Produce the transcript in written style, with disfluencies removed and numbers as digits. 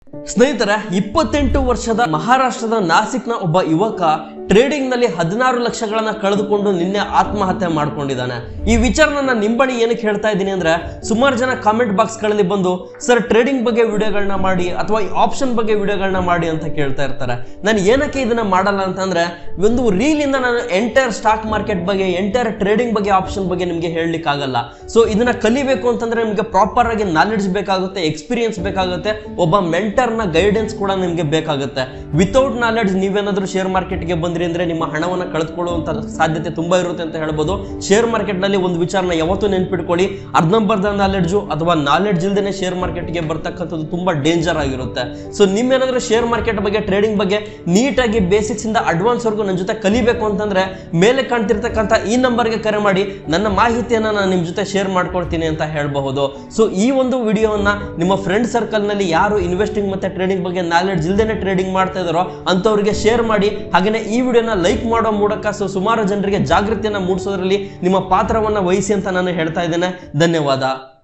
ಸ್ನೇಹಿತರೆ, 28 ವರ್ಷದ ಮಹಾರಾಷ್ಟ್ರದ ನಾಸಿಕ್ನ ಒಬ್ಬ ಯುವಕ ಟ್ರೇಡಿಂಗ್ ನಲ್ಲಿ 16 ಲಕ್ಷಗಳನ್ನ ಕಳೆದುಕೊಂಡು ನಿನ್ನೆ ಆತ್ಮಹತ್ಯೆ ಮಾಡ್ಕೊಂಡಿದ್ದಾನೆ. ಈ ವಿಚಾರನ ನಿಂಬಳಿ ಏನಕ್ಕೆ ಹೇಳ್ತಾ ಇದ್ದೀನಿ ಅಂದ್ರೆ, ಸುಮಾರು ಜನ ಕಾಮೆಂಟ್ ಬಾಕ್ಸ್ ಗಳಲ್ಲಿ ಬಂದು ಸರ್ ಟ್ರೇಡಿಂಗ್ ಬಗ್ಗೆ ವಿಡಿಯೋಗಳನ್ನ ಮಾಡಿ ಅಥವಾ ಆಪ್ಷನ್ ಬಗ್ಗೆ ವಿಡಿಯೋಗಳನ್ನ ಮಾಡಿ ಅಂತ ಕೇಳ್ತಾ ಇರ್ತಾರೆ. ನಾನು ಏನಕ್ಕೆ ಇದನ್ನ ಮಾಡಲ್ಲ ಅಂತಂದ್ರೆ, ಒಂದು ರೀಲ್ ಇಂದ ನಾನು ಎಂಟೈರ್ ಸ್ಟಾಕ್ ಮಾರ್ಕೆಟ್ ಬಗ್ಗೆ, ಎಂಟೈರ್ ಟ್ರೇಡಿಂಗ್ ಬಗ್ಗೆ, ಆಪ್ಷನ್ ಬಗ್ಗೆ ನಿಮ್ಗೆ ಹೇಳಲಿಕ್ಕೆ ಆಗಲ್ಲ. ಸೊ ಇದನ್ನ ಕಲಿಬೇಕು ಅಂತಂದ್ರೆ ನಿಮ್ಗೆ ಪ್ರಾಪರ್ ಆಗಿ ನಾಲೆಡ್ಜ್ ಬೇಕಾಗುತ್ತೆ, ಎಕ್ಸ್ಪೀರಿಯನ್ಸ್ ಬೇಕಾಗುತ್ತೆ, ಒಬ್ಬ ಮೆಂಟರ್ ನ ಗೈಡೆನ್ಸ್ ಕೂಡ ನಿಮ್ಗೆ ಬೇಕಾಗುತ್ತೆ. ವಿತೌಟ್ ನಾಲೆಡ್ಜ್ ನೀವೇನಾದ್ರೂ ಶೇರ್ ಮಾರ್ಕೆಟ್ಗೆ ಬಂದ್ರಿ ಅಂದ್ರೆ ನಿಮ್ಮ ಹಣವನ್ನ ಕಳೆದುಕೊಳ್ಳುವಂತ ಸಾಧ್ಯತೆ ತುಂಬಾ ಇರುತ್ತೆ ಅಂತ ಹೇಳ್ಬೋದು. ಶೇರ್ ಮಾರ್ಕೆಟ್ ನಲ್ಲಿ ಒಂದು ವಿಚಾರನ ಯಾವತ್ತೂ ನೆನ್ಪಿಟ್ಕೊಳ್ಳಿ, ಅರ್ಧಂಬರ್ಧ ನಾಲೆಡ್ಜು ಅಥವಾ ನಾಲೆಡ್ಜ್ ಇಲ್ದೇನೆ ಶೇರ್ ಮಾರ್ಕೆಟ್ಗೆ ಬರ್ತಕ್ಕಂಥದ್ದು ತುಂಬಾ ಡೇಂಜರ್ ಆಗಿರುತ್ತೆ. ಸೊ ನಿಮ್ಮೇನಾದ್ರೂ ಶೇರ್ ಮಾರ್ಕೆಟ್ ಬಗ್ಗೆ, ಟ್ರೇಡಿಂಗ್ ಬಗ್ಗೆ ನೀಟಾಗಿ ಬೇಸಿಕ್ಸ್ ಇಂದ ಅಡ್ವಾನ್ಸ್ ವರ್ಗು ನನ್ನ ಜೊತೆ ಕಲಿಬೇಕು ಅಂತಂದ್ರೆ ಮೇಲೆ ಕಾಣ್ತಿರ್ತಕ್ಕಂಥ ಈ ನಂಬರ್ಗೆ ಕರೆ ಮಾಡಿ, ನನ್ನ ಮಾಹಿತಿಯನ್ನ ನಾನು ನಿಮ್ ಜೊತೆ ಶೇರ್ ಮಾಡ್ಕೊಳ್ತೀನಿ ಅಂತ ಹೇಳಬಹುದು. ಸೊ ಈ ಒಂದು ವಿಡಿಯೋವನ್ನ ನಿಮ್ಮ ಫ್ರೆಂಡ್ ಸರ್ಕಲ್ ನಲ್ಲಿ ಯಾರು ಇನ್ವೆಸ್ಟಿಂಗ್ ಮತ್ತೆ ಟ್ರೇಡಿಂಗ್ ಬಗ್ಗೆ ನಾಲೆಡ್ಜ್ ಇಲ್ದೇನೆ ಟ್ರೇಡಿಂಗ್ ಮಾಡ್ತಾ ಇದಾರೋ ಅಂತವರಿಗೆ ಶೇರ್ ಮಾಡಿ. ಹಾಗೇನೆ ಈ ವಿಡಿಯೋನ ಲೈಕ್ ಮಾಡೋ ಮೂಲಕ ಸುಮಾರು ಜನರಿಗೆ ಜಾಗೃತಿಯನ್ನ ಮೂಡಿಸೋದ್ರಲ್ಲಿ ನಿಮ್ಮ ಪಾತ್ರವನ್ನ ವಹಿಸಿ ಅಂತ ನಾನು ಹೇಳ್ತಾ ಇದ್ದೇನೆ. ಧನ್ಯವಾದ.